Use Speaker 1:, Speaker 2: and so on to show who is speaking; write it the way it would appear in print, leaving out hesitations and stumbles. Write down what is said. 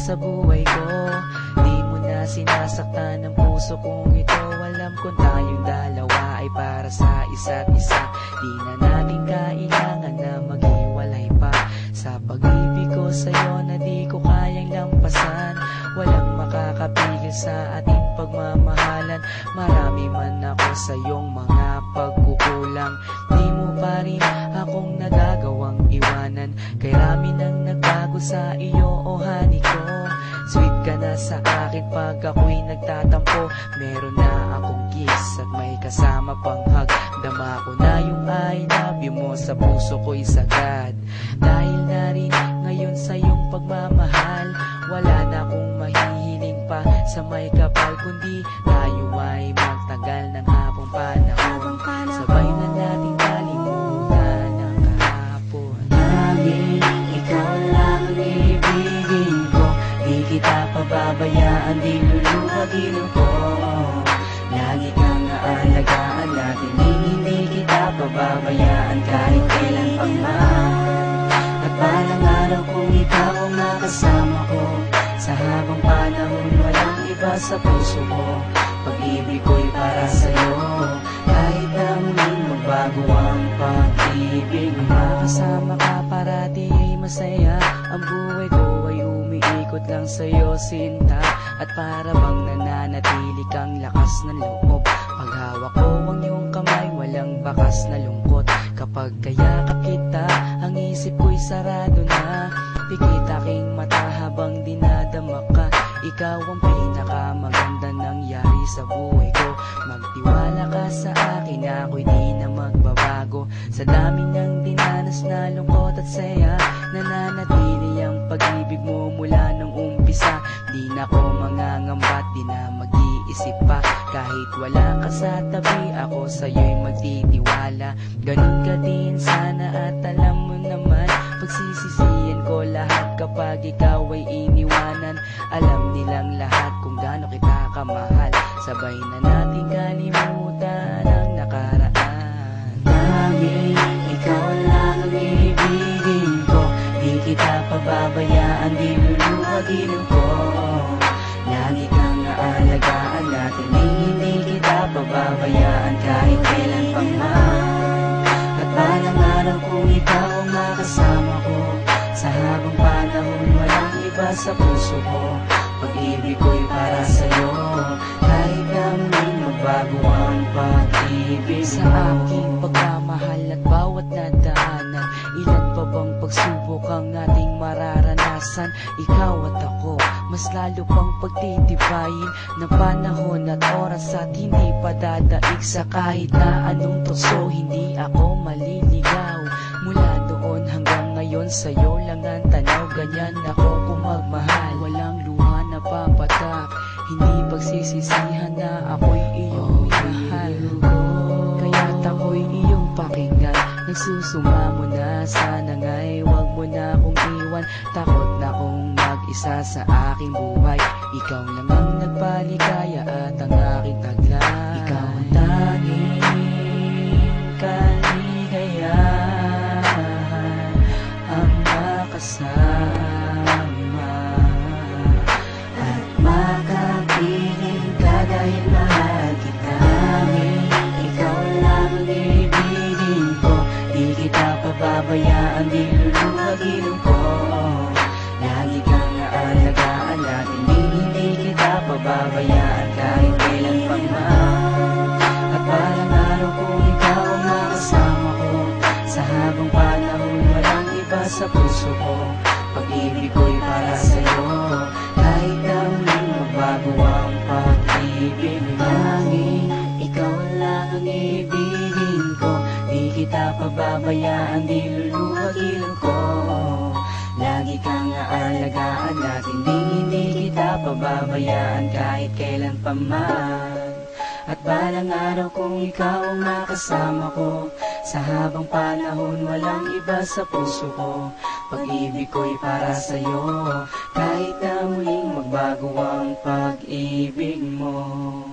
Speaker 1: sa buhay ko. Di mo na sinasaktan ang puso kong ito. Alam kong tayong dalawa ay para sa isa't isa. Di na natin kailangan na maghiwalay pa. Sa pag-ibig ko sa'yo na di ko kayang lampasan. Walang makakapigil sa ating pagmamahalan. Marami man ako sa iyong mga pagkukulang, di mo pa rin akong nagagawang iwanan. Kay rami nang nagbago sa iyo, oh honey ko. Sweet ka na sa akin pag ako'y nagtatampo. Meron na akong kiss at may kasama pang hug. Dama ko na yung I love you mo sa puso ko'y sagad. Dahil na rin ngayon sa iyong pagmamahal, wala na akong mahihiling pa sa may kapal, kundi tayo ay magtagal ng habang panahon. Sabay na natin kalimutan ang kahapon.
Speaker 2: Laging ikaw lang ang ibigin ko. Di kita pababayaan, di luluwagin ko. Lagi kang aalagaan natin, hindi kita pababayaan kahit kailan pa man. At balang araw kung ikaw ang makasama ko, sa habang panahon walang iba sa puso ko. Pag-ibig ko'y para sa'yo, kahit na muling magbago ang pag-ibig mo.
Speaker 1: Kasama ka parati ay masaya. Ang buhay ko ay umiikot lang sa'yo, sinta. At para bang nananatili kang lakas ng loob. Paghawak ko ang iyong kamay, walang bakas na lungkot. Kapag kayakap kita, ang isip ko'y sarado na. Pikit aking mata habang dinadama ka. Ikaw ang pinakamaganda nangyari sa buhay ko. Magtiwala ka sa akin, ako'y di na magbabago. Sa dami ng dinanas na lungkot at saya, nananatili ang pag-ibig mo mula nung umpisa. Di na ko mangangambat, di na mag-iisip pa. Kahit wala ka sa tabi, ako sa'yo'y magtitiwala. Ganun ka din sana at alam mo naman, pagsisisihan ko lahat kapag ikaw ay iniwanan. Alam nilang lahat kung gaano kita kamahal. Sabay na natin kalimutan ang nakaraan.
Speaker 2: Laging ikaw lang ang ibigin ko. Di kita pababayaan, di luluwagin ko. Lagi kang aalagaan natin, hindi kita pababayaan kahit kailan pa man. At balang araw kung ikaw ang makasama ko, sa habang panahon walang iba sa puso ko. Pag-ibig ko'y para sa'yo, kahit na muling magbago ang pag-ibig
Speaker 1: sa aking pagmamahal at bawat nadaanan. Ilan pa bang pagsubok ang ating mararanasan? Ikaw at ako, mas lalo pang pagtitibayin ng panahon at oras at hindi pa dadaig sa kahit na anong tukso. Hindi ako maliligaw mula doon hanggang ngayon, sa'yo lang ang tanaw. Ganyan ako kung magmahal, walang luha na papatak. Hindi pagsisisihan na ako'y iyong minahal. Kaya't ako'y iyong pakinggan. Nagsusumamo na, sana nga'y wag mo na akong iwan. Takot na kong mag-isa sa aking buhay. Ikaw lang ang nagpaligaya at ang aking taglay.
Speaker 2: Ikaw ang tanging kaligayahan, ang makasama at makapiling ka dahil mahal kita. Ikaw lang ang ibigin ko. Di kita pababayaan, di luluwagin ko. Lagi kang aalagaan natin, hindi kita pababayaan kahit kailan pa man. At balang araw kung ikaw ang makasama ko, sa habang panahon walang iba sa puso ko. Pag-ibig ko'y para sa'yo, kahit na muling magbago ang pag-ibig. Tanging ikaw lang ang ibigin ko. Di kita pababayaan, di luluwagin ko. Lagi kang aalagaan natin, hindi kita pababayaan kahit kailan pa man. At balang araw kung ikaw ang makasama ko, sa habang panahon walang iba sa puso ko. Pag-ibig ko'y para sa'yo, kahit na muling magbago ang pag-ibig mo.